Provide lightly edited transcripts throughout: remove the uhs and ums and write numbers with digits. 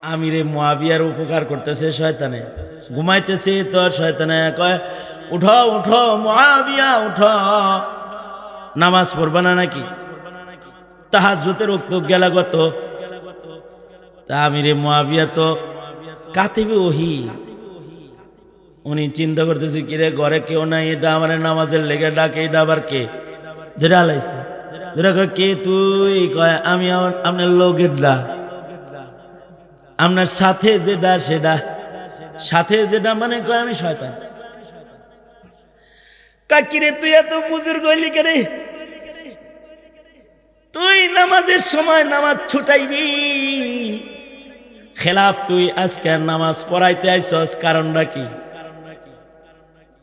আমিরে মুয়াবিয়ার উপকার করতেছে শয়তানে, ঘুমাইতেছে তো শয়তানে কয় উঠো উঠো মুয়াবিয়া উঠো, নামাজ পড়বা না নাকি? তাহাজ্জুদের ওয়াক্ত গেলা গত। তা আমিরে মুয়াবিয়া তো কাতিবে ওহী, উনি চিন্তা করতেছে কিরে ঘরে কেউ নাই, এটা আমার নামাজের লেগে ডাকে, এটা আবার কে ধরে আলাইছে। ধরে কয় কে তুই? কয় আমি আপনার লোকের ডা, আপনার সাথে যেটা সেটা, সাথে যেটা মানে কয় আমি শয়তান। কাকিরে তুই এত বুজুর্গ হইলি কে রে? তুই নামাজের সময় নামাজ ছুটাইবি খেলাফ, তুই আজকে নামাজ পড়াইতে আইছস, কারণটা কি?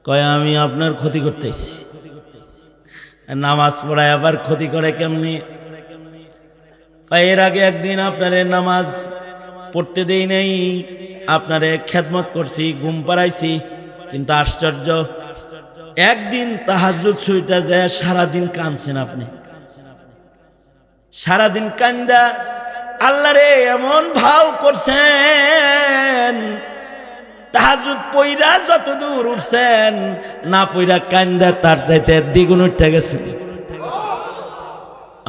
কয় আমি আপনার ক্ষতি করতে আইছি। নামাজ পড়ায় আবার ক্ষতি করে কেমনি? কয় এর আগে একদিন আপনারে নামাজ পড়তে দেই নাই, আপনারে খেদমত করছি, ঘুম পাড়াইছি, কিন্তু আশ্চর্য একদিন তাহাজ্জুদ ছুইটা যায় সারাদিন কাঁদছেন আপনি। সারাদিন কান্দা আল্লাহরে এমন ভাও করছেন, তাহাজ্জুদ পইরা যত দূর উঠছেন, না পইরা কান্দা তার চাইতে দ্বিগুণ উঠে গেছে।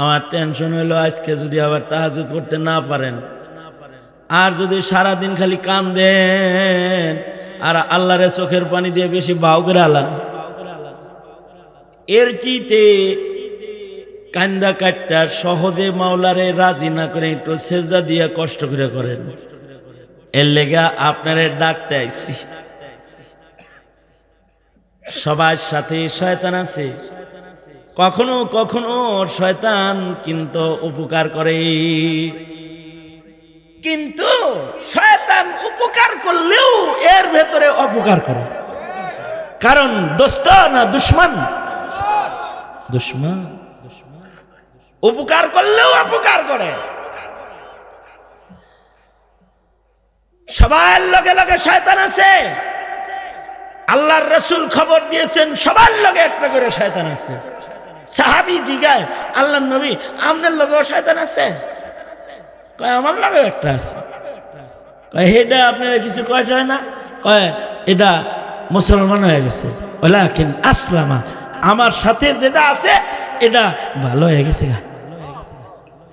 আমার টেনশন হইলো আজকে যদি আবার তাহাজ্জুদ পড়তে না পারেন, আর যদি সারাদিন খালি কান্দেন আর আল্লাহরে চোখের পানি দিয়ে বেশি ভাও করে আলান, এর চিতে কান্দা কাটটা সহজে মাওলারে রাজি না করে একটু সেজদা দিয়ে কষ্ট করে করেন। এর লেগা আপনারে ডাকতে আইছি। সবার সাথে শয়তান আছে, কখনো কখনো শয়তান কিন্তু উপকার করে, কিন্তু শয়তান উপকার করলেও এর ভেতরে অপকার করে। কারণ দোস্ত না দুশমন? দুশমন। উপকার করলেও অপকার করে। সবার লগে লগে শয়তান আছে। আল্লাহর রাসূল খবর দিয়েছেন সবার লগে একটা করে শয়তান আছে। সাহাবী জিগায় আল্লাহর নবী আপনার লগেও শয়তান আছে? কয় আমার লগেও একটা আছে। কয় এটা আপনারা কিছু কয়টা হয় না? কয় এটা মুসলমান হয়ে গেছে, ওয়ালাকিন আসলামা, আমার সাথে যেটা আছে এটা ভালো হয়ে গেছে,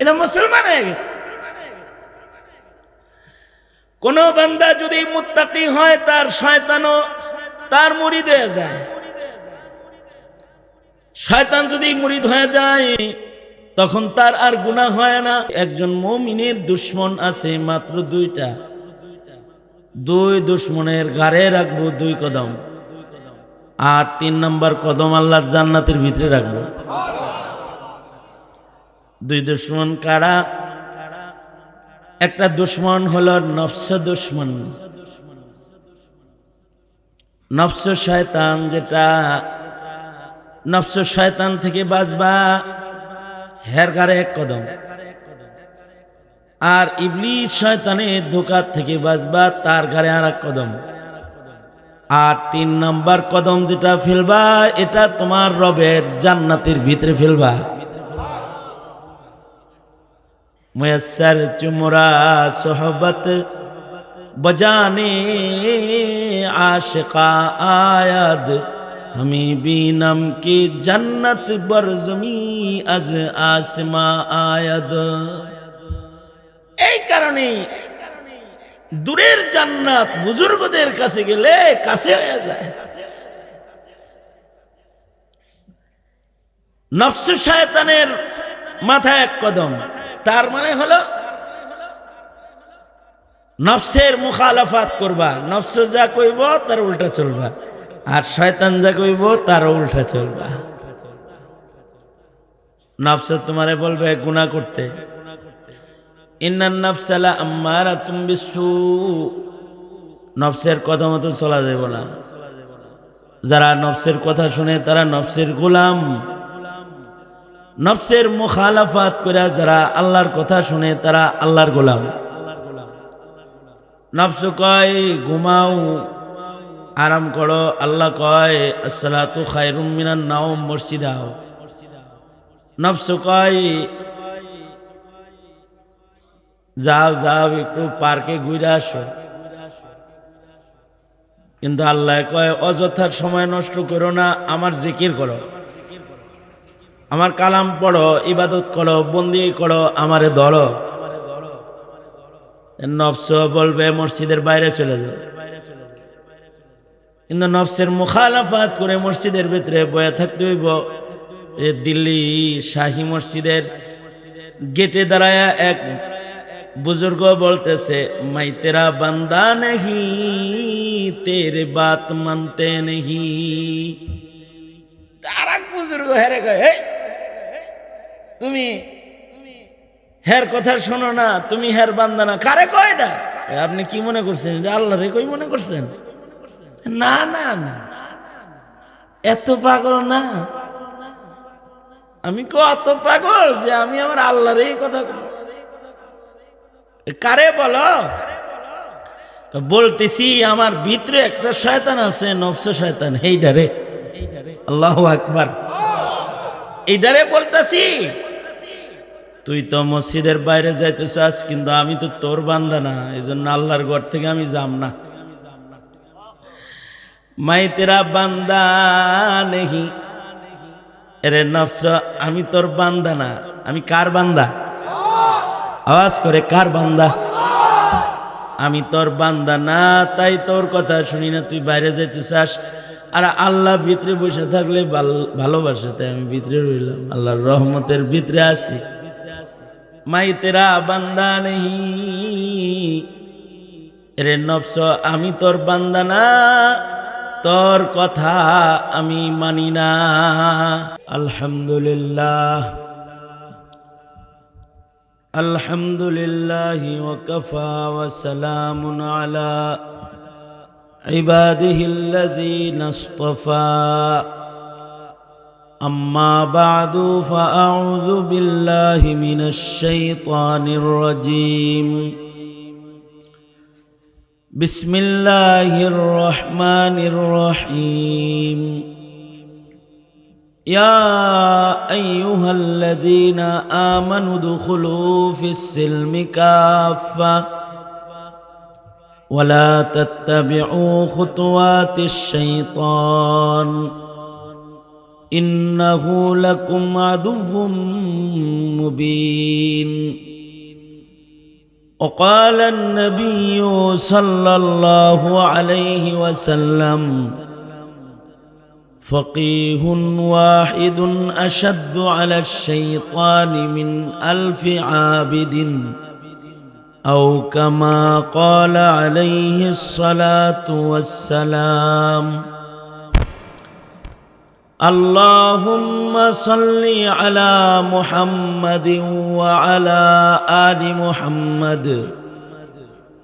এটা মুসলমান হয়ে গেছে। কোন বান্দা যদি মুত্তাকি হয় তার শয়তানও তার মুরিদ হয়ে যায়। শয়তান যদি মুরিদ হয়ে যায় তখন তার আর গুনাহ হয় না। একজন মুমিনের দুশমন আছে মাত্র দুইটা, দুই দুশমনের ঘাড়ে রাখবো দুই কদম, আর 3 নম্বর কদম আল্লাহর জান্নাতের ভিতরে রাখবো। দুই দুশমন কারা? একটা দুশমন হলো নফস দুশমন, নফস শয়তান, যেটা নফস শয়তান থেকে বাঁচবা হের ঘাড়ে এক কদম, আর ইবলিস শয়তানের ধোঁকা থেকে বাঁচবা তার ঘাড়ে আর এক কদম, আর 3 নম্বর কদম যেটা ফেলবা এটা তোমার রবের জান্নাতের ভিতরে ফেলবা। মুয়াসসার চুমরা সোহবত বজানে আশিকা আয়াদ हमें बीनम की जन्नत बरजमी अज आसमा आयद। এই কারণে দূরের জান্নাত বুজুর্গদের কাছে গেলে কাছে হয়ে যায়। নফস শয়তানের মাথায় এক কদম, তার মানে হলো নফসের মুখালাফাত করবা, নফস যা কইব তার উল্টা চলবা, আর শয়তান যা কইব তার উল্টা চলবা। নফস তোমারে বলবে গুনাহ করতে, ইন্নান নাফসা লা আম্মারাতুম বিসসু, নফসের কথা মতো চলা যাবে না। যারা নফসের কথা শুনে তারা নফসের গোলাম, নফসের মুখালাফাত করে যারা আল্লাহর কথা শুনে তারা আল্লাহর গোলাম। নফস কয় ঘুমাও, আরাম করো, আল্লাহ কয় আসসালাতু খায়রুম মিনান নাওম, মসজিদে আও। নফস কয় যাও যাও একটু পার্কে ঘুরে আসো। কিন্তু আল্লাহ কয় অযথার সময় নষ্ট করো না, আমার জিকির করো, আমার কালাম পড়ো, ইবাদত করো, বন্দি করো, আমারে ধরো। নফস বলবে মসজিদের বাইরে চলে যাও, কিন্তু নফসের মুখালাফাত করে মসজিদের ভিতরে বয়ে থাকতে হইব। দিল্লি শাহী মসজিদের গেটে দাঁড়ায় এক বুজুর্গ বলতেছে, মাই তেরা বান্দা নেহি তেরে বাত মানতে নেহি। আর এক বুজুর্গ হেরে কয়, তুমি হের কথা শোনো না, তুমি হের বান্দা না। কারে কয় এটা? আপনি কি মনে করছেন এটা আল্লাহ রে কই মনে করছেন? না না না, এত পাগল না আমি, কত পাগল যে আমি আমার আল্লাহর এই কথা। কারে বলো? বলতেছি আমার ভিতরে একটা শয়তান আছে, নফস শয়তান, এইডারে। আল্লাহু আকবার, এইডারে বলতেছি। তুই তো মসজিদের বাইরে যাইতে চাস, কিন্তু আমি তো তোর বান্দা না, এই জন্য আল্লাহর ঘর থেকে আমি যাম না। মাই তেরা বান্দা নেহি, এরে নফস আমি তোর বান্দা না। আমি কার বান্দা? আওয়াজ করে, কার বান্দা? আমি তোর বান্দা না, তাই তোর কথা শুনি না। তুই বাইরে যাইতে চাস, আর আল্লাহ ভিতরে বসে থাকলে ভালোবাসে, তাই আমি ভিতরে রইলাম, আল্লাহর রহমতের ভিতরে আছি। মাই তেরা বান্দা নেহি, রে নফস আমি তোর বান্দা না, তোর কথা আমি মানি না। আলহামদুলিল্লাহ আলহামদুলিল্লাহি ওয়া কাফা ওয়া সালামুন আলা ইবাদিহিল্লাযীনা ইসতাফা। আম্মা বা'দু ফাআউযু বিল্লাহি মিনাশ শাইতানির রাজীম। বিসমিল্লাহির রহমানির রহিম। ইয়া আইয়ুহাল্লাযীনা আমানু দুখুলু ফিস-সিলমি কাফা ওয়া লা তাত্তাবি'উ খুতুওয়াতিশ শাইতান ইন্নাহু লাকুম আদুউম মুবিন। وقال النبي صلى الله عليه وسلم فقيه واحد أشد على الشيطان من 1000 عابد أو كما قال عليه الصلاة والسلام. اللهم صل على محمد وعلى آل محمد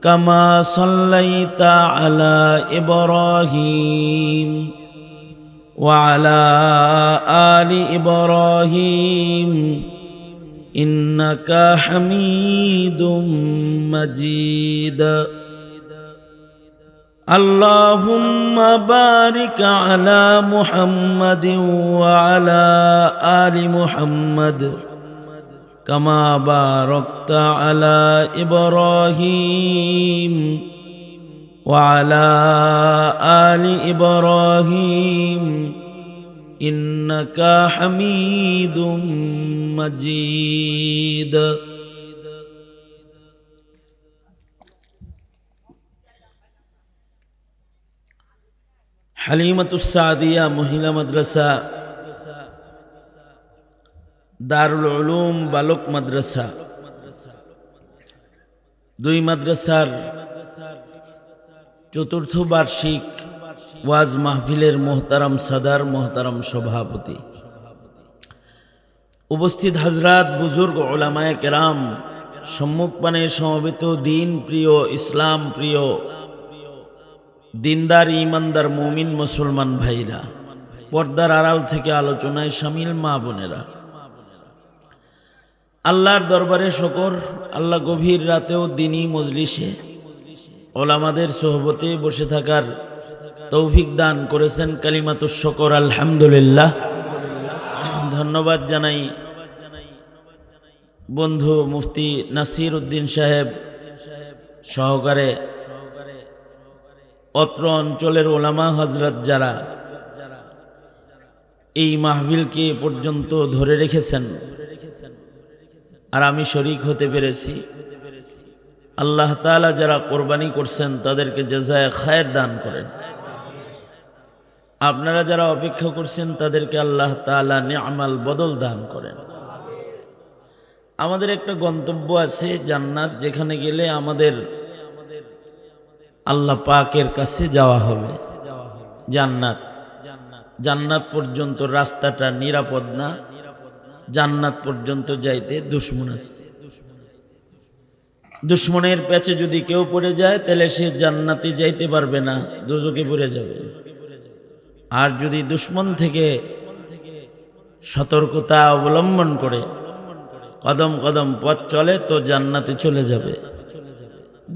كما صليت على إبراهيم وعلى آل إبراهيم إنك حميد مجيد. اللهم بارك على محمد وعلى آل محمد كما باركت على إبراهيم وعلى آل إبراهيم إنك حميد مجيد. হালিমাতুস সাদিয়া মহিলা মাদ্রাসা, দারুল উলুম বালক মাদ্রাসা, দুই মাদ্রাসার চতুর্থ বার্ষিক ওয়াজ মাহফিলের মোহতারাম সাদার, মোহতারাম সভাপতি, উপস্থিত হাজরাত, বুজুর্গ, উলামায়ে কেরাম, সম্মুখপানে সমবেত দিন প্রিয়, ইসলাম প্রিয়, দিনদার ইমানদার মুমিন মুসলমান ভাইরা, পর্দার আড়াল থেকে আলোচনায় শামিল মা বোনেরা, আল্লাহর দরবারে শকর। আল্লাহ গভীর রাতেও দিনী মজলিসে ওলামাদের সোহবতে বসে থাকার তৌফিক দান করেছেন। কালিমাতুশ শকর আলহামদুলিল্লাহ। ধন্যবাদ জানাই বন্ধু মুফতি নাসির উদ্দিন সাহেব সহকারে অত্র অঞ্চলের ওলামা হজরত যারা এই মাহফিলকে পর্যন্ত ধরে রেখেছেন আর আমি শরীক হতে পেরেছি, আল্লাহ তাআলা যারা কোরবানি করছেন তাদেরকে জাযায়ে খায়ের দান করেন। আপনারা যারা অপেক্ষা করছেন তাদেরকে আল্লাহ তাআলা নি'মাল বদল দান করেন। আমাদের একটা গন্তব্য আছে জান্নাত, যেখানে গেলে আমাদের আল্লাহ পাকের কাছে যাওয়া হবে। জান্নাত, জান্নাত পর্যন্ত রাস্তাটা নিরাপদ না, জান্নাত পর্যন্ত যাইতে দুশমন আছে। দুশমনের পেছে যদি কেউ পড়ে যায় তাহলে সে জান্নাতে যাইতে পারবে না, দোজখে পড়ে যাবে। আর যদি দুশমন থেকে সতর্কতা অবলম্বন করে কদম কদম পথ চলে তো জান্নাতে চলে যাবে।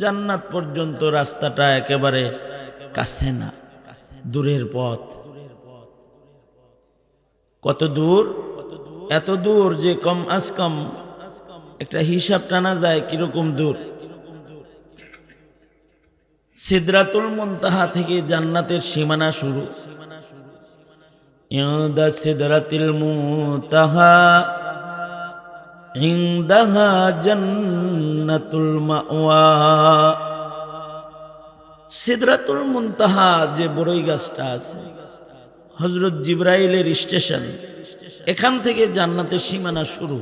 জান্নাত পর্যন্ত রাস্তাটা একেবারে কাছে না, দূরের পথ। কত দূর? এত দূর যে কম আজ কম একটা হিসাব টানা যায় কিরকম দূর। সিদরাতুল মুনতাহা থেকে জান্নাতের সীমানা শুরু। ইনদা সিদরাতিল মুনতাহা ইনদাহা জান্নাতুল মাওয়া। সিদরাতুল মুনতাহা যে বড়ই গাছটা আছে, হযরত জিবরাইলের স্টেশন, এখান থেকে জান্নাতের সীমানা শুরু।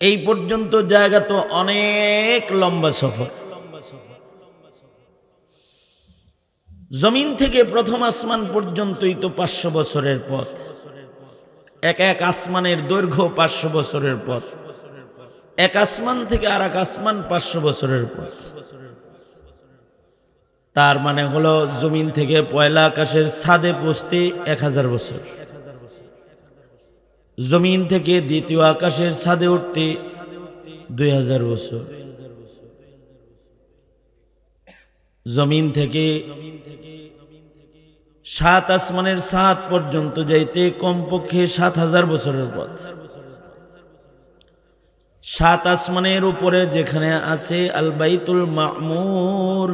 এই পর্যন্ত জায়গা তো অনেক লম্বা সফর। জমিন থেকে প্রথম আসমান পর্যন্তই তো 500 বছরের পথ। এক এক আসমানের দৈর্ঘ্য 500 বছরের পথ। এক আসমান থেকে আর এক আসমান 500 বছরের পথ। তার মানে হলো জমিন থেকে পয়লা আকাশের ছাদে পৌঁছতে 1000 বছর, জমিন থেকে দ্বিতীয় আকাশের ছাদে উঠতে 2000 বছর, জমিন থেকে 7 আসমানের ছাদ পর্যন্ত যাইতে কমপক্ষে 7000 বছরের পথ। 7 আসমানের উপরে যেখানে আছে আল বাইতুল মামুর,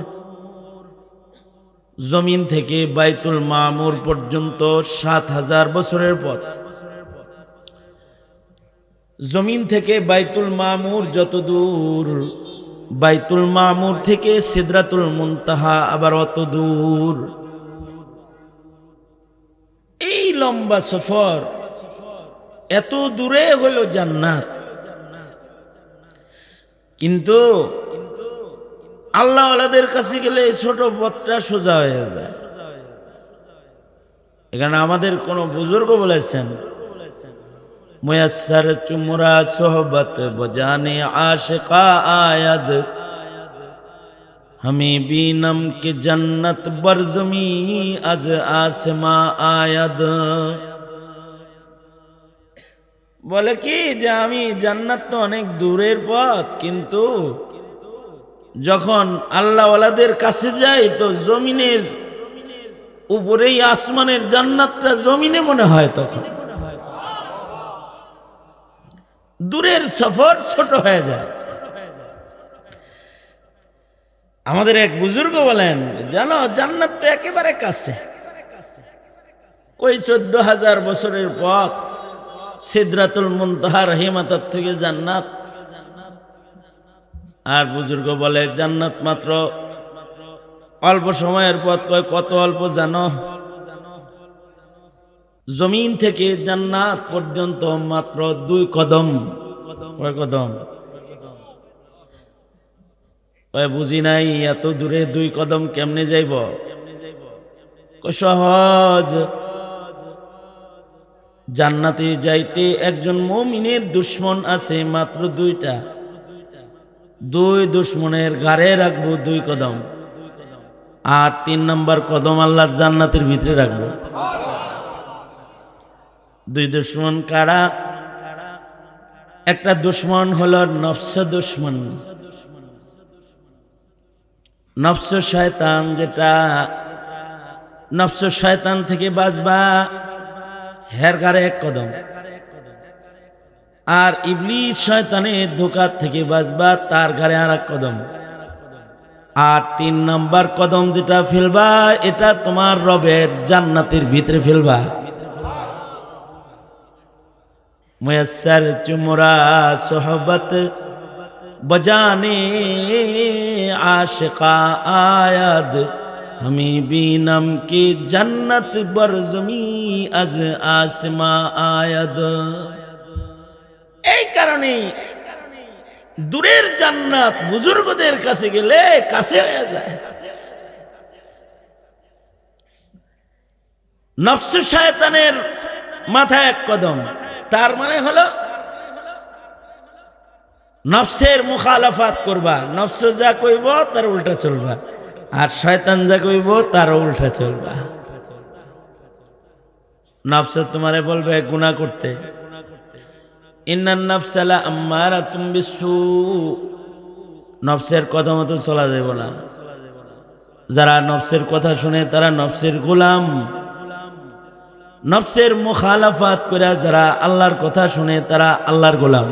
জমিন থেকে বাইতুল মামুর পর্যন্ত 7000 বছরের পথ। জমিন থেকে বাইতুল মামুর যত দূর, বাইতুল মামুর থেকে সিদরাতুল মুনতাহা আবার অত দূর। এই লম্বা সফর, এত দূরে হলো জান্নাত। কিন্তু আল্লাহওয়ালাদের কাছে গেলে এই ছোট পথটা সোজা হয়ে যায়। এখানে আমাদের কোন বুজুর্গ বলেছেন, মুয়াসসার চুমরা সোহবত বজানে আশিকা আয়াদ, हमें बीनम के जन्नत बरजमी अज आसमा आयद। বলে কি যে আমি জান্নাত তো অনেক দূরের পথ, কিন্তু যখন আল্লাহওয়ালাদের কাছে যাই তো জমিনের উপরেই আসমানের জান্নাতটা জমিনে মনে হয়। তখন দূরের সফর ছোট হয়ে যায়। আমাদের এক বুজুর্গ বলেন, জানো জান্নাত তো একেবারে কাছে। ওই 14000 বছরের পথ, সিদরাতুল মুনতাহা রহিমাতাত থেকে জান্নাত। আর বুজুর্গ বলে জান্নাত মাত্র অল্প সময়ের পথ। কয় কত অল্প জানো? জমিন থেকে জান্নাত পর্যন্ত মাত্র 2 কদম। কয় কদম? বুঝি নাই, এত দূরে 2 কদম কেমনে যাইব? সহজ। জান্নাতে যাইতে একজন মুমিনের দুশমন আছে মাত্র 2টা। 2 দুশমনের ঘাড়ে রাখবো 2 কদম, আর 3 নম্বর কদম আল্লাহর জান্নাতের ভিতরে রাখবো। 2 দুশমন কারা? একটা দুশমন হলো নফস দুশমন, নফস শয়তান। যেটা নফস শয়তান থেকে বাঁচবা, হের ঘাড়ে 1 কদম। আর ইবলিস শয়তানের ধোঁকা থেকে বাঁচবা, তার ঘাড়ে আর এক কদম। আর 3 নাম্বার কদম যেটা ফেলবা, এটা তোমার রবের জান্নাতের ভিতরে ফেলবা। মুয়াসসার চুমরা সোহবত বজানে আশিকা আয়াদ हमें भी नम की जन्नत बरजमी अज आसमा आयद। এই কারণে দূরের জান্নাত বুজুর্গদের কাছে গেলে কাছে হয়ে যায়। নফস শয়তানের মাথায় এক কদম, তার মানে হলো নফসের মুখালাফাত করবা, নফস যা কইব তার উল্টা চলবা, আর শয়তান যা কইব তার উল্টা চলবা। নফস তোমারে বলবে গুনাহ করতে, ইন্নান নাফসা লা আম্মারাতুম বিসসু, নফসের কথা মতো চলা যাবে না। যারা নফসের কথা শুনে তারা নফসের গোলাম, নফসের মুখালাফাত করে যারা আল্লাহর কথা শুনে তারা আল্লাহর গোলাম।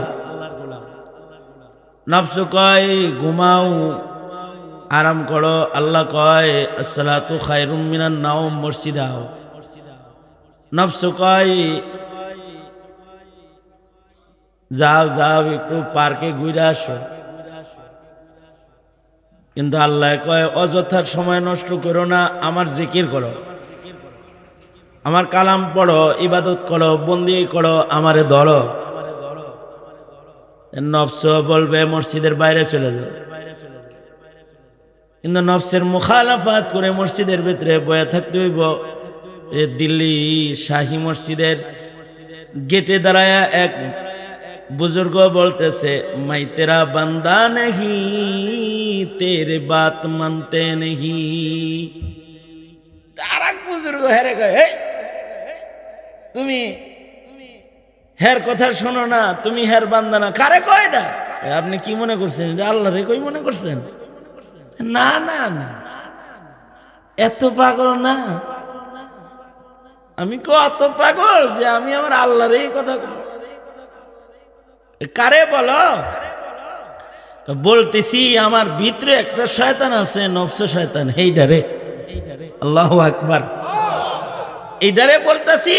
নফস কয় ঘুমাও, আরাম করো, আল্লাহ কয় আসসালাতু খায়রুম মিনান নাওম, মসজিদে আও। নফস কয় যাও যাও একটু পার্কে ঘুরে আসো, কিন্তু আল্লাহ কয় অযথা সময় নষ্ট করো না, আমার জিকির করো, আমার কালাম পড়ো, ইবাদত করো, বন্দি করো, আমারে ধরো। নফস বলবে মসজিদের বাইরে চলে যাও, কিন্তু নফসের মুখালাফাত করে মসজিদের ভিতরে বয়ে থাকতে হইব। দিল্লি শাহী মসজিদের গেটে দাঁড়ায়া এক বুজুর্গ বলতেছে, মাই তেরা বান্দা নেহি তেরে বাত মানতে নেহি। আর এক বুজুর্গ হেরে কয়, তুমি হের কথা শোনো না, তুমি হের বান্দা না। কারে কয় এটা? আপনি কি মনে করছেন এটা আল্লাহ রে কই মনে করছেন? না না না, এত পাগল না আমি, কত পাগল যে আমি আমার আল্লাহর এই কথা। কারে বলো? বলতেছি আমার ভিতরে একটা শয়তান আছে, নফস শয়তান, এইডারে। আল্লাহু আকবার, এইডারে বলতেছি।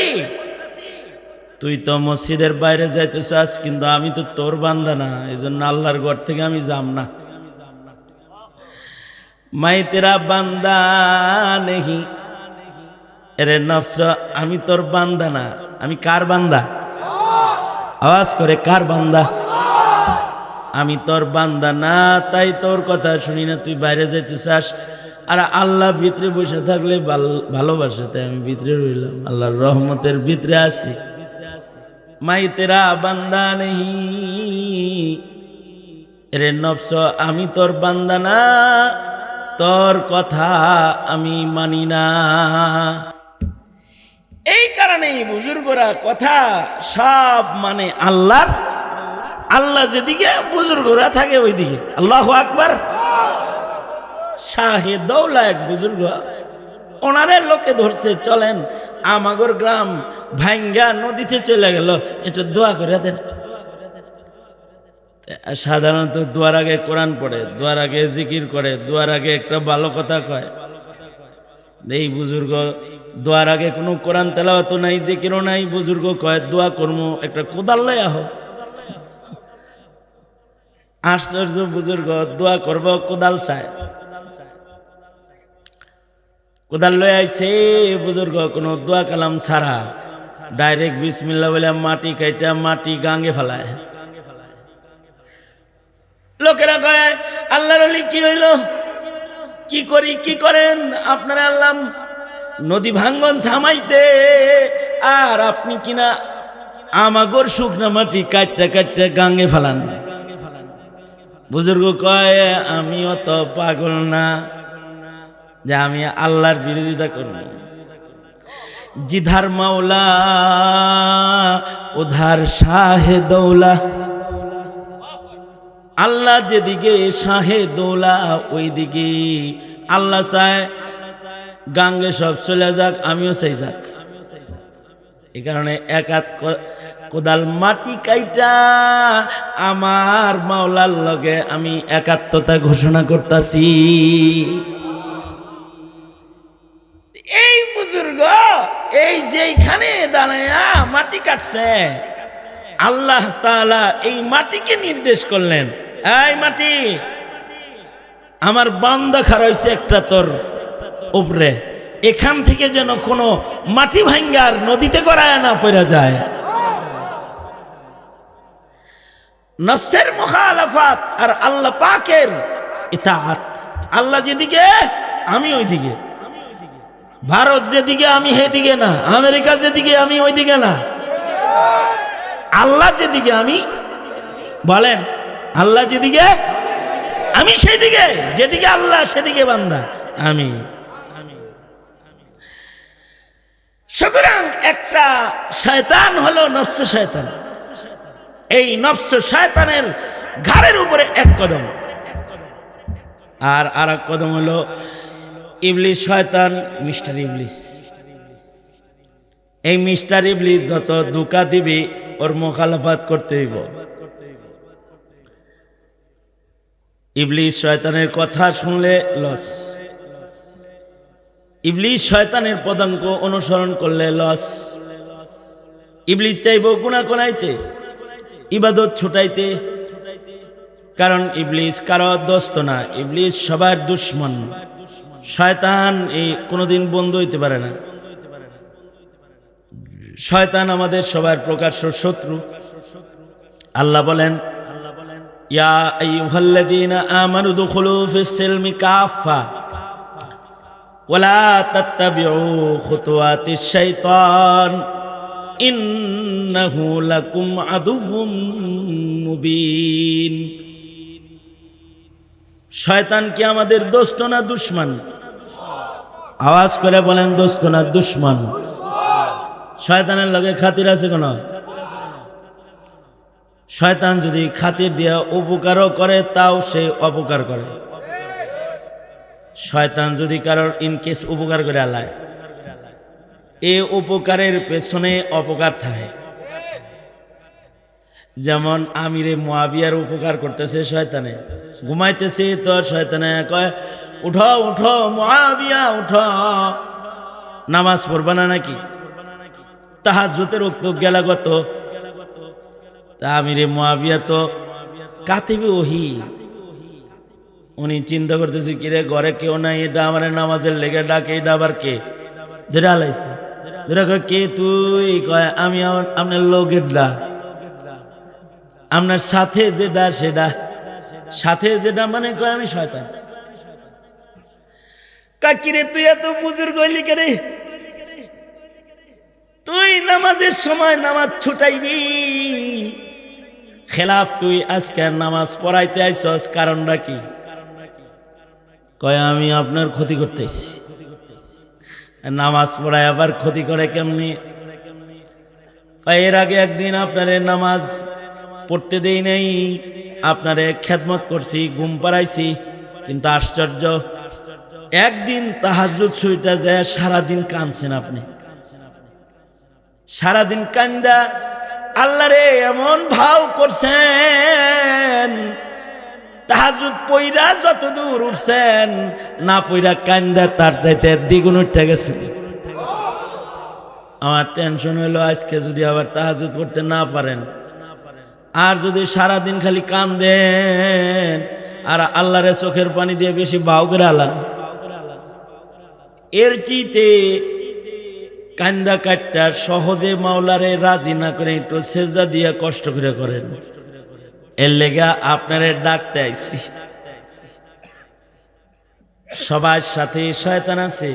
তুই তো মসজিদের বাইরে যাইতে চাস, কিন্তু আমি তো তোর বান্দা না, এই জন্য আল্লাহর ঘর থেকে আমি যাম না। মাই তেরা বান্দা নেহি, এরে নফস আমি তোর বান্দা না। আমি কার বান্দা? আওয়াজ করে, কার বান্দা? আমি তোর বান্দা না, তাই তোর কথা শুনি না। তুই বাইরে যাইতে চাস, আর আল্লাহ ভিতরে বসে থাকলে ভালোবাসে, তাই আমি ভিতরে রইলাম, আল্লাহর রহমতের ভিতরে আছি। মাই তেরা বান্দা নেহি, এরে নফস আমি তোর বান্দা না, তোর কথা আমি মানি না। এই কারণেই বুজুর্গরা কথা সব মানে আল্লাহর, আল্লাহ যেদিকে বুজুর্গরা থাকে ওইদিকে। আল্লাহু আকবার। শাহে দৌলা এক বুজুর্গ, ওনারে লোকে ধরছে, চলেন আমাগর গ্রাম ভাঙ্গা নদীতে চলে গেল, একটু দোয়া করে দেন। সাধারণত দোয়ার আগে কোরআন পড়ে, দোয়ার আগে জিকির করে, দোয়ার আগে একটা ভালো কথা কয়। এই বুজুর্গ দোয়ার আগে কোনো কোরআন তেলাওয়াত নাই, জিকিরও নাই। বুজুর্গ কয় দোয়া করবো, একটা কোদাল লই আহ। আশ্চর্য, বুজুর্গ দোয়া করব, কোদাল চায়। কোদাল লই আইছে বুজুর্গ, কোনো দোয়া কালাম ছাড়া ডাইরেক্ট বিসমিল্লাহ বলে মাটি কাইটা মাটি গাঙ্গে ফেলায়। লোকেরা কয় আল্লাহর ওলি কি হইল, কি করি, কি করেন আপনারা? আল্লাহ নদী ভাঙ্গন থামাইতে, আর আপনি কিনা আমাগর শুকনা মাটি কাটটা কাটটা গাঙ্গে ফেলান। বুজুর্গ কয় আমি অত পাগল না যে আমি আল্লাহর বিরোধিতা করব। জিধার মাওলা উধার শাহে দৌলা, আল্লাহ যেদিকে শাহে দৌলা ওই দিকে আল্লাহ চায় গাঙ্গে সব চলে যাক, আমিও চাই যাক। এই কারণে এক হাত কোদাল মাটি কাইটা আমার মাওলার লগে আমি একাত্মতা ঘোষণা করতেছি। এই বুজুর্গ এই যেখানে দাঁড়ায়া মাটি কাটছে, আল্লাহ তাআলা এই মাটিকে নির্দেশ করলেন, এই মাটি আমার বান্দা খারাইছে একটা তোর উপরে, এখান থেকে যেন কোনো মাটি ভাঙ্গার নদীতে গড়ায় না পড়ে যায়। নফসের মুখালাফাত আর আল্লাহ পাকের ইতাআত, আল্লাহ যেদিকে আমি ওইদিকে, ভারত যেদিকে আমি সেদিকে না, আমেরিকা যেদিকে আমি ওইদিকে না, আল্লাহ যেদিকে আমি, বলেন আল্লাহ যেদিকে আমি সেদিকে, যেদিকে আল্লাহ সেদিকে বান্দা আমি। সুতরাং একটা শয়তান হলো নফস শয়তান, এই নফস শয়তানের ঘাড়ের উপরে এক কদম, আর এক কদম হলো ইবলিস শয়তান, মিস্টার ইবলিস। এই মিস্টার ইবলিস যত ধোঁকা দিবি ওর মুখালাফাত করতে হইব। ইবলিস শয়তানের কথা শুনলে লস, ইবলিস শয়তানের পদাঙ্ক অনুসরণ করলে লস। ইবলিস চাইব গুনাহ করাইতে, ইবাদত ছুটাইতে, কারণ ইবলিস কারো দোস্ত না, ইবলিস সবার দুশমন। শয়তান এই কোনোদিন বন্ধু হইতে পারে না। শয়তান আমাদের সবার প্রকাশ্য শত্রু। আল্লাহ বলেন, ইয়া আইয়ুহাল্লাযীনা আমানু দুখুলু ফিস সিলমি কাফা ওয়ালা তাত্তাবিউ খুতুওয়াতিশ শাইতান ইন্নাহু লাকুম আদুউম মুবিন। শয়তান কি আমাদের দোস্ত না দুশমন? আওয়াজ করে বলেন, দোস্ত না দুশমন? শয়তানের লগে খাতির আছে কোন? শয়তান যদি খাতির দিয়া উপকারও করে তাও সে অপকার করে। শয়তান যদি কারোর ইনকেস উপকার করে আলায়, এ উপকারের পেছনে অপকার থাকে। যেমন আমিরে মুয়াবিয়ার উপকার করতেছে শয়তানে, ঘুমাইতেছে তো শয়তানে কয়, উঠো উঠো মুয়াবিয়া উঠো, নামাজ পড়বা না নাকি? তাহাজ্জুদের ওয়াক্ত গেলা গত। তা আমিরে মুয়াবিয়া তো কাতিবে ওহী, উনি চিন্তা করতেছে কিরে ঘরে কেউ নাই, এটা আমার নামাজের লেগে ডাকে, এটা আবার কে? ধরে আলাইছে, ধরে কয় কে তুই? কয় আমি আপনার লোকের ডা, আপনার সাথে যেটা সেটা, সাথে যেটা মানে কয় আমি শয়তান। কাকিরে তুই এত বুজুর্গ হইলি কে রে? তুই নামাজের সময় নামাজ ছুটাইবি খেলাফ, তুই আজকে নামাজ পড়াইতে আইছস, কারণটা কি? কয় আমি আপনার ক্ষতি করতে আইছি। নামাজ পড়ায় আবার ক্ষতি করে কেমনি? কয় এর আগে একদিন আপনারে নামাজ পড়তে দেই নাই, আপনারে খেদমত করছি, ঘুম পাড়াইছি, কিন্তু আশ্চর্য একদিন তাহাজ্জুদ ছুইটা যায় সারাদিন কাঁদছেন আপনি। সারাদিন কান্দা আল্লাহরে এমন ভাও করছেন, তাহাজ্জুদ পইরা যত দূর উঠছেন, না পইরা কান্দা তার চাইতে দ্বিগুণ উঠে গেছে। আমার টেনশন হইলো আজকে যদি আবার তাহাজ্জুদ পড়তে না পারেন, আর যদি সারাদিন খালি কান্দেন আর আল্লাহরে চোখের পানি দিয়ে বেশি ভাও করে আলান, এর চিতে কান্দা কাটটা সহজে মাওলারে রাজি না করে একটু সেজদা দিয়ে কষ্ট করে করেন। এর লেগা আপনারে ডাকতে আইছি। সবার সাথে শয়তান আছে,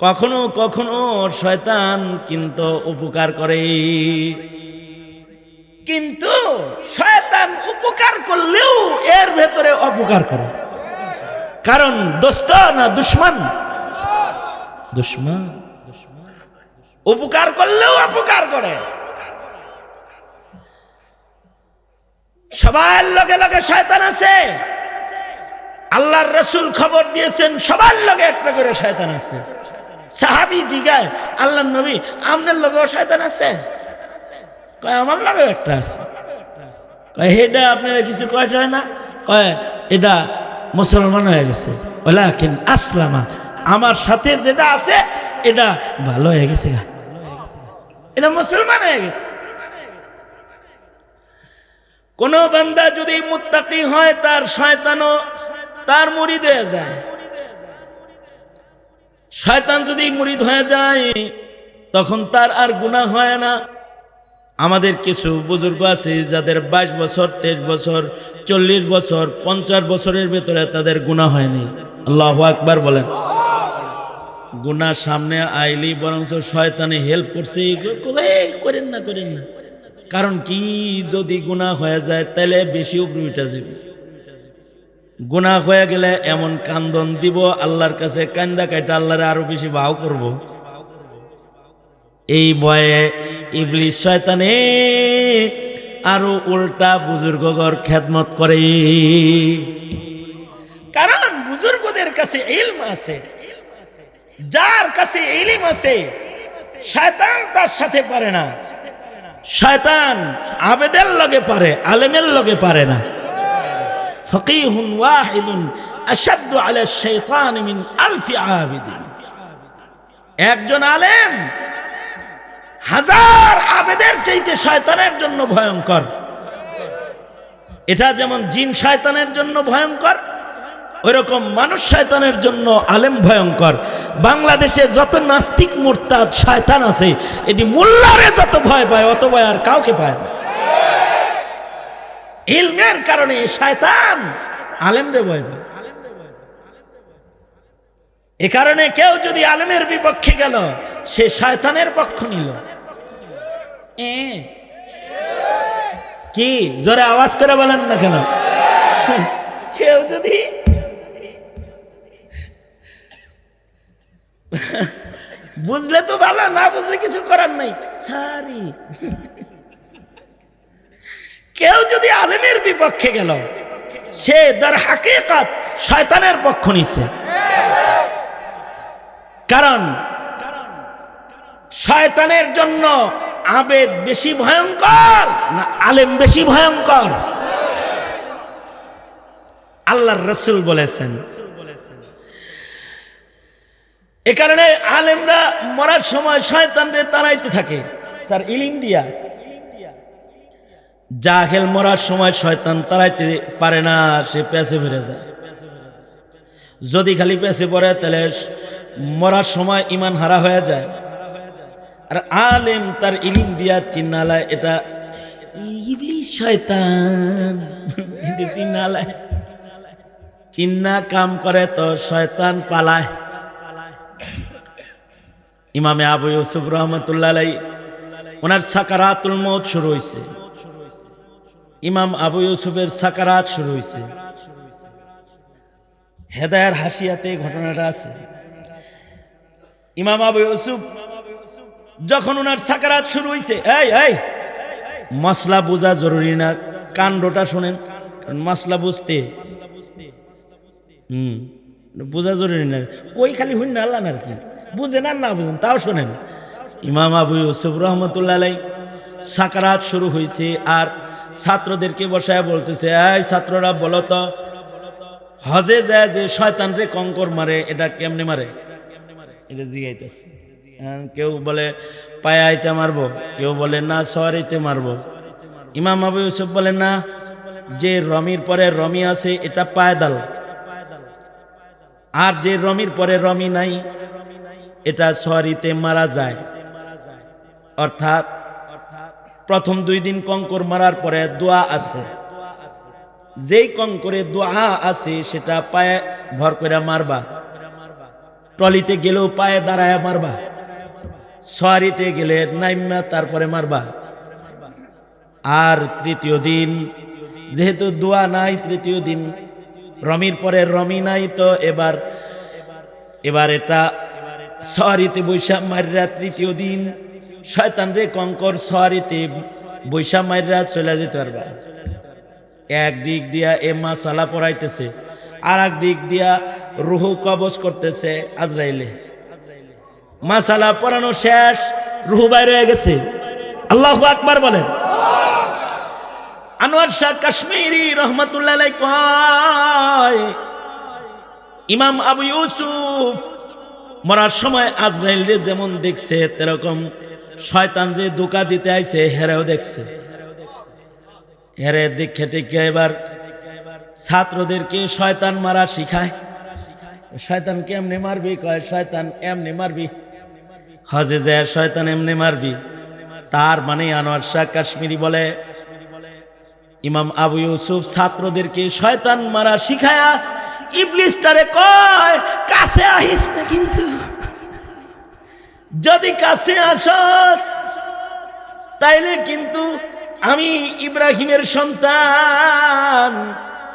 কখনো কখনো শয়তান কিন্তু উপকার করে, কিন্তু শয়তান উপকার করলেও এর ভেতরে অপকার করে। কারণ দোস্ত না দুশমন? দুশমন। উপকার করলেও অপকার করে। সবার লগে লগে শয়তান আছে। আল্লাহর রাসূল খবর দিয়েছেন সবার লগে একটা করে শয়তান আছে। সাহাবী জিগায় আল্লাহর নবী আপনার লগেও শয়তান আছে? কয় আমার লগেও একটা আছে। কয় হেডা আপনারা কিছু কয় হয় না? কয় এটা মুসলমান হয়ে গেছে। ওয়ালাকিন আসলামা, আমার সাথে যেটা আছে এটা ভালো হয়ে গেছে, এটা মুসলমান হয়ে গেছে। কোন বান্দা যদি মুত্তাকি হয় তার শয়তানও তার মুরিদ হয়ে যায়। শয়তান যদি মুরিদ হয়ে যায় তখন তার আর গুনাহ হয় না। আমাদের কিছু বুজুর্গ আছে যাদের 22 বছর, 23 বছর, 40 বছর, 50 বছরের ভেতরে তাদের গুনাহ হয়নি। আল্লাহু আকবার বলেন। গুনাহ সামনে আইলি বরং শয়তানে হেল্প করছে, করেন না করেন না। কারণ কি, যদি গুনাহ হয়ে যায় তাহলে বেশি উপরে উঠে যাবে। গুনাহ হয়ে গেলে এমন কান্দন দিব আল্লাহর কাছে, কান্দা কাইটা আল্লাহরে আরো বেশি ভাও করব। এই ভয়ে ইবলিস শয়তানে আরো উল্টা বুজুর্গগর খেদমত করে। কারণ বুজুর্গদের কাছে ইলম আছে, যার কাছে ইলম আছে শয়তান তার সাথে পারে না। শয়তান আবেদের লগে পারে, আলেমের লগে পারে না। ফকিহুন ওয়াহিদুন আশাদ্দু আলা শাইতান মিন আলফি আবিদিন। একজন আলেম হাজার আবেদের চাইতে শয়তানের জন্য ভয়ঙ্কর। এটা যেমন জিন শয়তানের জন্য ভয়ঙ্কর, ওইরকম মানুষ শয়তানের জন্য আলেম ভয়ঙ্কর। বাংলাদেশে যত নাস্তিক মুরতাদ শয়তান আছে, এটি মোল্লারে যত ভয় পায় অত ভয় আর কাউকে পায় না। ইলমের কারণে শয়তান আলেমরে ভয় পায়। এ কারণে কেউ যদি আলেমের বিপক্ষে গেল সে শয়তানের পক্ষ নিল। কি জোরে আওয়াজ করে বলেন না কেন? কেউ যদি বুঝলে তো ভালো, না বুঝলে কিছু করার নাই, সরি। কেউ যদি আলেমের বিপক্ষে গেল সে দার হাকিকাত শয়তানের পক্ষ নিছে। কারণ শয়তানের জন্য আবেদ বেশি ভয়ঙ্কর না আলেম বেশি ভয়ঙ্কর? আল্লাহর রাসূল বলেছেন। এ কারণে আলেমরা মরার সময় শয়তানরে তাড়াইতে থাকে তার ইলম দিয়া। জাহেল মরার সময় শয়তান তাড়াইতে পারে না, সে পেছে ফিরে যায়। যদি খালি পেছে পড়ে তাহলে মরার সময় ঈমান হারা হয়ে যায়। আর আলেম তার ইলম দিয়া চিন্নালায় এটা ইবলিস শয়তান, এটা চিন্নালায়। চিন্না কাম করে তো শয়তান পালায়। ইমামে আবু ইউসুফ রহমতুল্লাহ আলাইহি ওনার সাকারাতুল মউত শুরু হয়েছে। ইমাম আবু ইউসুফের সাকারাত শুরু হয়েছে। হেদায়ার হাসিয়াতে ঘটনাটা আছে। ইমাম আবু ইউসুফ যখন ওনার সাকারাত শুরু হয়েছে, এই মশলা বোঝা জরুরি না, কাণ্ডটা শোনেন। মশলা বুঝতে বোঝা জরুরি না, ওই খালি হুন না আল্লাহ আর কি বুঝেন আর না বুঝেন তাও শোনেন। ইমাম আবু ইউসুফ রহমতুল্লাহ আলাইহি সাকারাত শুরু হয়েছে আর ছাত্রদেরকে বসায় বলতেছে, এই ছাত্ররা বলো তো, হজে যায় যে শয়তান রে কঙ্কর মারে এটা কেমনে মারে? এটা জিগাইতেছে। কেউ বলে পায়ে আইটা মারবো, কেউ বলে না সওয়ারিতে মারবো। ইমাম আবু ইউসুফ বলে না, যে রমির পরে রমি আছে এটা পায়দাল, আর যে রমির পরে রমি নাই এটা সওয়ারিতে মারা যায়। অর্থাৎ প্রথম 2 দিন কঙ্কর মারার পরে দোয়া আছে, যেই কঙ্করে দোয়া আছে সেটা পায়ে ভর করে মারবা, ট্রলিতে গেলেও পায়ে দাঁড়ায় মারবা, সওয়ারিতে গেলে নাইমা তারপরে মারবা। আর তৃতীয় দিন যেহেতু দোয়া নাই, তৃতীয় দিন রমির পরে রমি নাই, তো এবার এটা সওয়ারিতে বৈশা মাররা তৃতীয় দিন শয়তান রে কঙ্কর সওয়ারিতে বৈশা মাররা চলে যেতে পারবা। একদিক দিয়া এ মাসালা পড়াইতেছে, আর এক দিক দিয়া রুহু কবজ করতেছে আজরাইলে। মাসালা পড়ানো শেষ, রুহ বাইরে হয়ে গেছে। আল্লাহু আকবার বলেন। আনোয়ার শাহ কাশ্মীরি রহমাতুল্লাহ আলাইহি কয়, ইমাম আবু ইউসুফ মরার সময় আজরাইল রে যেমন দেখছে, তেরকম শয়তান যে ধোঁকা দিতে আইছে হেরেও দেখছে। হেরে দেখে টেকে এবার ছাত্রদেরকে শয়তান মারা শিখায়। শয়তান কেমনে মারবি? কয় শয়তান এমনি মারবি, হজে যায় শয়তান এমনি মারবি। তার মানে আনোয়ার শাহ কাশ্মীরি বলে, ইমাম আবু ইউসুফ ছাত্রদেরকে শয়তান মারা শিখায়া ইবলিসটারে কয়, কাছে আহিস না, কিন্তু যদি কাছে আসস তাইলে কিন্তু আমি ইব্রাহিমের সন্তান,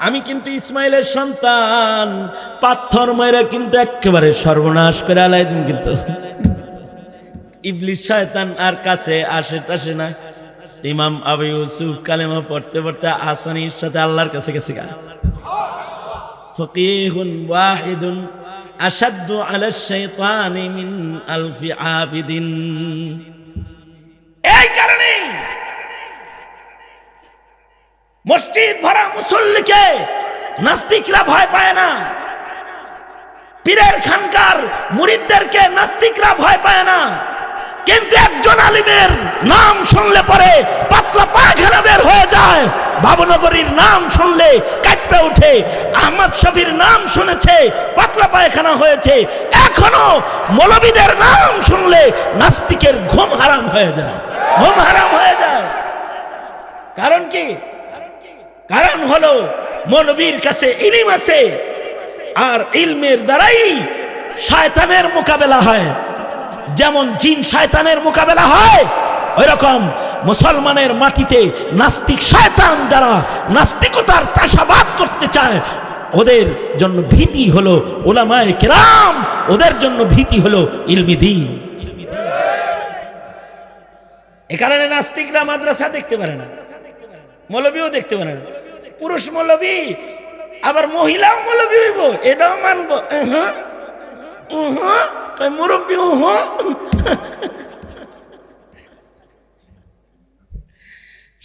আমি কিন্তু ইসমাইলের সন্তান, পাথর মাইরা কিন্তু একেবারে সর্বনাশ করে আলাই দিন। কিন্তু ইবলিস শয়তান আর কাছে আসে টাসে না। ইমাম আবু ইউসুফ কালেমা পড়তে পড়তে আসানির সাথে আল্লাহর কাছে গেছে। ফকিহুন ওয়াহিদুন আশাদ্দু আলা শাইতানি মিন আলফি আবিদিন। এই কারণে মসজিদ ভরা মুসল্লিকে নাস্তিকরা ভয় পায় না, পীরের খানকার মুরিদদেরকে নাস্তিকরা ভয় পায় না। কিন্তু একজন আলিমের নাম শুনলে পরে পাতলা পায়খানা বের হয়ে যায়। ভাবনগরীর নাম শুনলে কাঁপে ওঠে, আহমদ শফির নাম শুনেছে পাতলা পায়খানা হয়েছে। এখনো মৌলবীদের নাম শুনলে নাস্তিকের ঘুম হারাম হয়ে যায়, ঘুম হারাম হয়ে যায়। কারণ কি? কারণ হলো মৌলবীর কাছে ইলম আছে, আর ইলমের দ্বারাই শয়তানের মোকাবেলা হয়। যেমন জিন শয়তানের মোকাবেলা হয়, ওইরকম মুসলমানের মাটিতে নাস্তিক শয়তান যারা নাস্তিকতার চাষাবাদ করতে চায়, ওদের জন্য ভীতি হলো উলামায়ে কেরাম, ওদের জন্য ভীতি হলো ইলমি দ্বীন। এ কারণে নাস্তিকরা মাদ্রাসা দেখতে পারে না, মৌলবীও দেখতে পারে না। পুরুষ মৌলবী আবার মহিলাও মৌলবী হইব, এটাও মানবো। মুরব্বী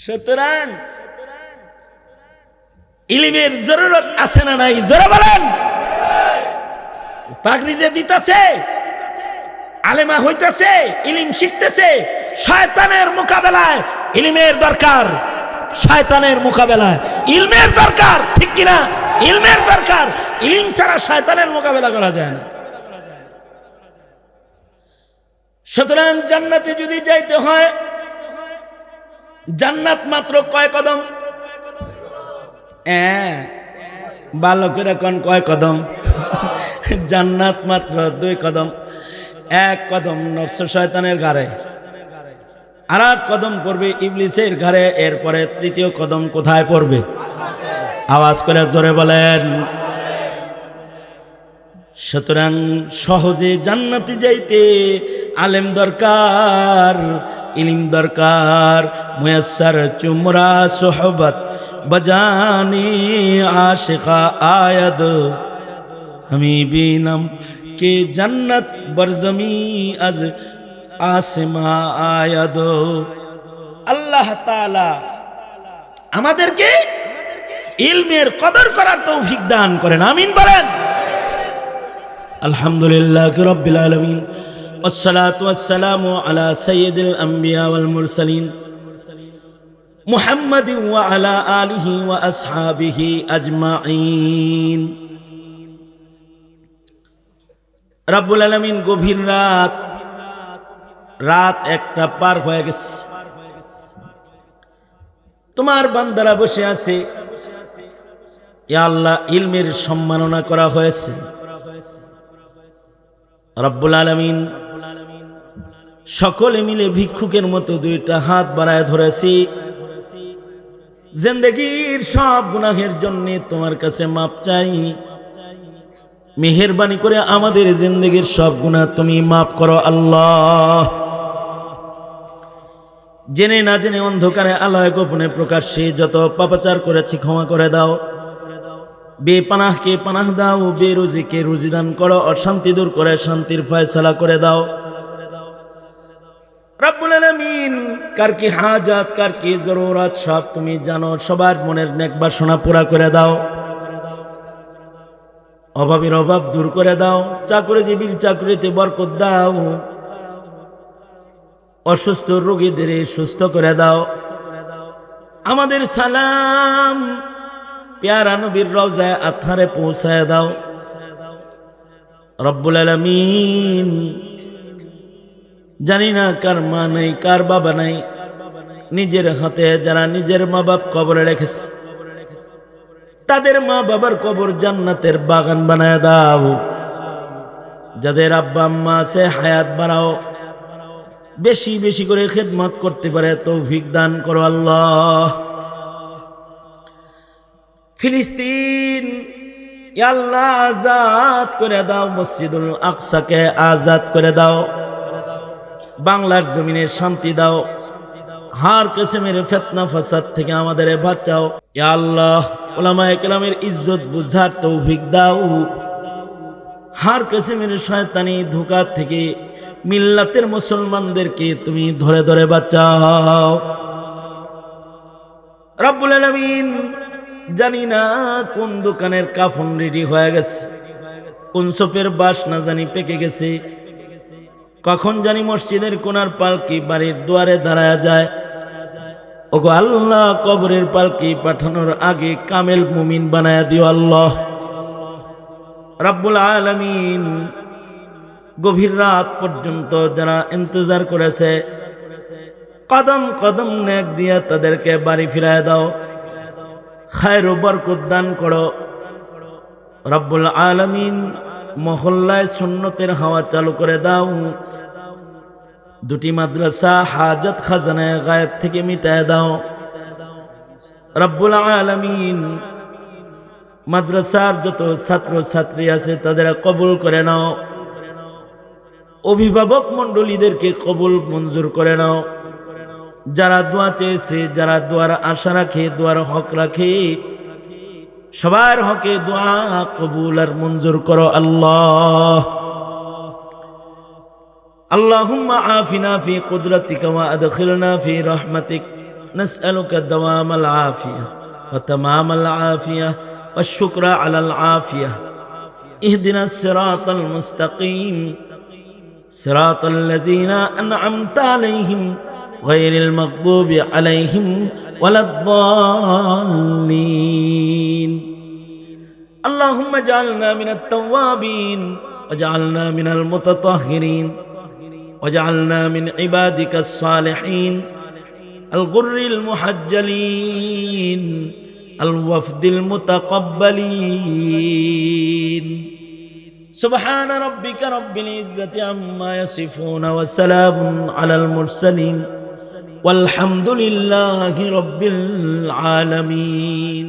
সুতরাং ইলমের জরুরত আছে না নাই? জোরে বলেন। পাগড়ি যে দিতেছে, আলেমা হইতেছে, ইলম শিখতেছে, শয়তানের মোকাবেলায় ইলমের দরকার, শয়তানের মোকাবেলায় ইলমের দরকার, ঠিক কিনা? ইলমের দরকার, ইলম ছাড়া শয়তানের মোকাবেলা করা যায় না। সুতরাং জান্নাতে যদি যাইতে হয়, জান্নাত মাত্র কয় কদম? ভালো করে কোন কয় কদম? জান্নাত মাত্র 2 কদম। 1 কদম নফস শয়তানের ঘাড়ে, আর 1 কদম পড়বে ইবলিসের ঘাড়ে। এরপরে 3য় কদম কোথায় পড়বে? আওয়াজ করে জোরে বলেন। সুতরাং সহজে জান্নাতে যাইতে আলেম দরকার, ইলম দরকার। মুয়াসসার চুমরা সোহবত বজানে আশিকা আয়াদ, আমি বিনম কে জান্নাত বরজমি আজ আসিমা আয়াদ। আল্লাহ তাআলা আমাদেরকে ইলমের কদর করার তৌফিক দান করেন, আমিন বলেন। আলহামদুলিল্লাহ রাব্বিল আলামিন, والصلاة والسلام على سيد الأنبياء والمرسلين محمد وعلى آله وأصحابه أجمعين। রব্বুল আলামিন গভীর রাত 1টা পার হয়ে গেছে, তোমার বান্দারা বসে আছে। ইয়া আল্লাহ, ইলমের সম্মাননা করা হয়েছে। রব্বুল আলামিন সকলে মিলে ভিক্ষুকের মতো 2টা হাত বাড়ায় ধরেছি। জিন্দেগীর সব গুনাহের জন্য তোমার কাছে মাপ চাই। মেহেরবানি করে আমাদের জিন্দেগীর সব গুনাহ তুমি মাফ করো আল্লাহ। জেনে না জেনে, অন্ধকারে আলোয় গোপনে প্রকাশ্যে যত পাপাচার করেছি ক্ষমা করে দাও। বেপানাহকে পানাহ দাও, বেরুজিকে রুজি দান করো, অশান্তি দূর করে শান্তির ফয়সালা করে দাও। রব্বুল আলামিন কার কি হাজাত, কার কি জরুরত সব তুমি জানো, সবার মনের নেক বাসনা পুরা করে দাও। অভাবের অভাব দূর করে দাও, চাকরিজীবীর চাকরিতে বরকত দাও, অসুস্থ রোগীদের সুস্থ করে দাও। আমাদের সালাম প্যারা নবীর রওজায় আতহারে পৌঁছায় দাও। রব্বুল আলামিন জানি না কার মা নাই, কার বাবা নাই, নিজের হাতে যারা নিজের মা বাপ কবরে রেখেছে তাদের মা বাবার কবর জান্নাতের বাগান বানায় দাও। যাদের আব্বা আম্মা আছে হায়াত বাড়াও, বেশি বেশি করে খেদমত করতে পারে তৌফিক দান করো আল্লাহ। ফিলিস্তিন ইয়া আল্লাহ আজাদ করে দাও, মসজিদুল আকসাকে আজাদ করে দাও, বাংলার জমিনে শান্তি দাও, হার কিসমের ফিতনা ফাসাদ থেকে আমাদের বাঁচাও ইয়া আল্লাহ। উলামায়ে কেরামের ইজ্জত বুঝার তৌফিক দাও, হার কিসমের শয়তানি ধোঁকা থেকে মিল্লাতের মুসলমানদেরকে তুমি ধরে ধরে বাঁচাও। রব্বুল আলামিন জানি না কোন দোকানের কাফন রেডি হয়ে গেছে, কোন সোপের বাস না জানি পেকে গেছে, কখন জানি মসজিদের কোনার পালকি বাড়ির দুয়ারে দাঁড়ায় যায়। ওগো আল্লাহ, কবরের পালকি পাঠানোর আগে কামেল মুমিন বানায়া দিও আল্লাহ। রব্বুল আলামিন গভীর রাত পর্যন্ত যারা ইন্তজার করেছে, কদম কদম নেক দিয়া তাদেরকে বাড়ি ফিরায় দাও, খায়র ও বরকত দান করো। রব্বুল আলামিন মহল্লায় সুন্নতের হাওয়া চালু করে দাও, দুটি মাদ্রাসা হাজত খাজানায়ে গায়েব থেকে মিটায় দাও। রব্বুল আলামিন মাদ্রাসার যত ছাত্র ছাত্রী আছে তাদের কবুল করে নাও, অভিভাবক মণ্ডলীদেরকে কবুল মঞ্জুর করে নাও। যারা দোয়া চেয়েছে, যারা দোয়ার আশা রাখে, দোয়ার হক রাখে, সবার হকে দোয়া কবুল আর মঞ্জুর করো আল্লাহ। আল্লাহুম্মা আফিনা ফি কুদরাতিকা ওয়া আদখিলনা ফি রাহমাতিক, নাসআলুকা দাওয়ামাল আফিয়া ওয়া তামামাল আফিয়া ওয়া শুকরা আলাল আফিয়া। ইহদিনাস সিরাতাল মুস্তাকিম, সিরাতাল লাযীনা আন'আমতা আলাইহিম গায়রিল মাগদুবি আলাইহিম ওয়ালাদ-দাল্লিন। আল্লাহুম্মা জাআলনা মিনাত তাওয়াবিন ওয়াজআলনা মিনাল মুতাতাহহিরিন ওয়াজআলনা মিন ইবাদিকাস সালিহিন আল গুররিল মুহাজ্জালিন আল ওয়াফদিল মুতাকাব্বালিন। সুবহান রাব্বিকা রাব্বিল ইজ্জাতি আম্মা ইয়াসিফুন ওয়া সালামুন আলাল মুরসালিন ওয়ালহামদুলিল্লাহি রাব্বিল আলামিন।